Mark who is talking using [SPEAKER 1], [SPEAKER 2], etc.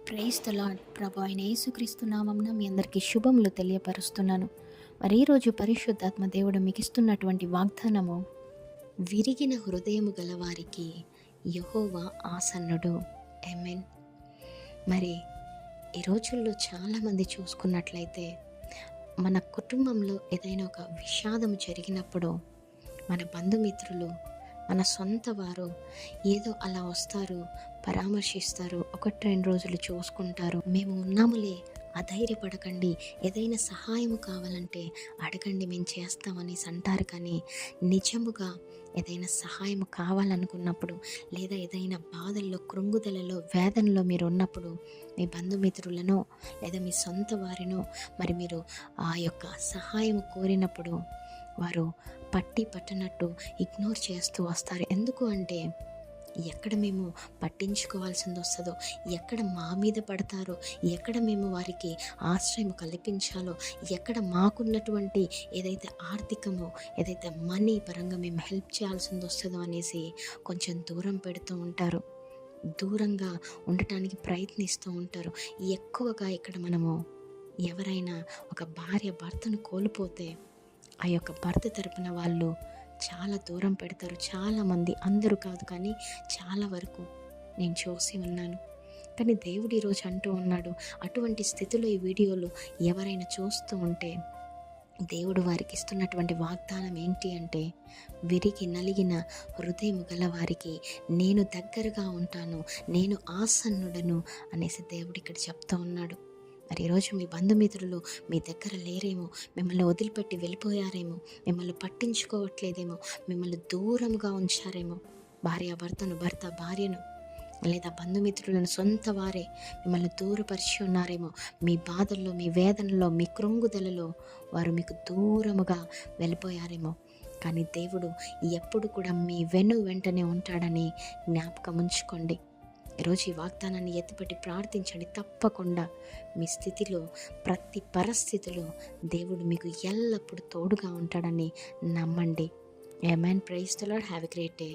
[SPEAKER 1] Praise the lord. ప్రభు అయిన యేసుక్రీస్తు నామమున మీ అందరికీ శుభములు తెలియపరుస్తున్నాను. మరి ఈరోజు పరిశుద్ధాత్మ దేవుడు మీకు ఇస్తున్నటువంటి వాగ్దానము, విరిగిన హృదయము గల వారికి యెహోవా ఆసన్నుడు. ఆమేన్. మరి ఈ రోజుల్లో చాలామంది చూసుకున్నట్లయితే మన కుటుంబంలో ఏదైనా ఒక విషాదం జరిగినప్పుడు మన బంధుమిత్రులు, మన సొంత వారు ఏదో అలా వస్తారు, పరామర్శిస్తారు, 1-2 రోజులు చూసుకుంటారు. మేము ఉన్నాములే, అధైర్యపడకండి, ఏదైనా సహాయము కావాలంటే అడగండి, మేము చేస్తామనేసి అంటారు. కానీ నిజముగా ఏదైనా సహాయం కావాలనుకున్నప్పుడు, లేదా ఏదైనా బాధల్లో, కృంగుదలలో, వేదనలో మీరు ఉన్నప్పుడు మీ బంధుమిత్రులనో లేదా మీ సొంత వారినో మరి మీరు ఆ యొక్క సహాయం కోరినప్పుడు వారు పట్టనట్టు ఇగ్నోర్ చేస్తూ వస్తారు. ఎందుకు అంటే ఎక్కడ మేము పట్టించుకోవాల్సింది వస్తుందో, ఎక్కడ మా మీద పడతారో, ఎక్కడ మేము వారికి ఆశ్రయం కల్పించాలో, ఎక్కడ మాకున్నటువంటి ఏదైతే ఆర్థికమో, ఏదైతే మనీ పరంగా మేము హెల్ప్ చేయాల్సింది వస్తుందో అనేసి కొంచెం దూరం పెడుతూ ఉంటారు, దూరంగా ఉండటానికి ప్రయత్నిస్తూ ఉంటారు. ఎక్కువగా ఇక్కడ మనము ఎవరైనా ఒక భార్య భర్తను కోల్పోతే ఆ యొక్క భర్త తరపున వాళ్ళు చాలా దూరం పెడతారు. చాలామంది, అందరూ కాదు కానీ చాలా వరకు నేను చూసి ఉన్నాను. కానీ దేవుడు ఈరోజు అంటూ ఉన్నాడు, అటువంటి స్థితిలో ఈ వీడియోలు ఎవరైనా చూస్తూ ఉంటే దేవుడు వారికి ఇస్తున్నటువంటి వాగ్దానం ఏంటి అంటే, విరిగి నలిగిన హృదయం గల వారికి నేను దగ్గరగా ఉంటాను, నేను ఆసన్నుడను అనేసి దేవుడు ఇక్కడ చెప్తూ ఉన్నాడు. మరి ఈరోజు మీ బంధుమిత్రులు మీ దగ్గర లేరేమో, మిమ్మల్ని వదిలిపెట్టి వెళ్ళిపోయారేమో, మిమ్మల్ని పట్టించుకోవట్లేదేమో, మిమ్మల్ని దూరంగా ఉంచారేమో, భార్యాభర్తను, భర్త భార్యను, లేదా బంధుమిత్రులను సొంత వారే మిమ్మల్ని దూరపరిచి ఉన్నారేమో. మీ బాధల్లో, మీ వేదనలో, మీ కృంగుదలలో వారు మీకు దూరముగా వెళ్ళిపోయారేమో. కానీ దేవుడు ఎప్పుడు కూడా మీ వెంటనే ఉంటాడని జ్ఞాపకం ఉంచుకోండి. ఈరోజు ఈ వాగ్దానాన్ని ఎత్తిపెట్టి ప్రార్థించండి. తప్పకుండా మీ స్థితిలో, ప్రతి పరిస్థితిలో దేవుడు మీకు ఎల్లప్పుడూ తోడుగా ఉంటాడని నమ్మండి. Amen. Praise the Lord. Have a great day.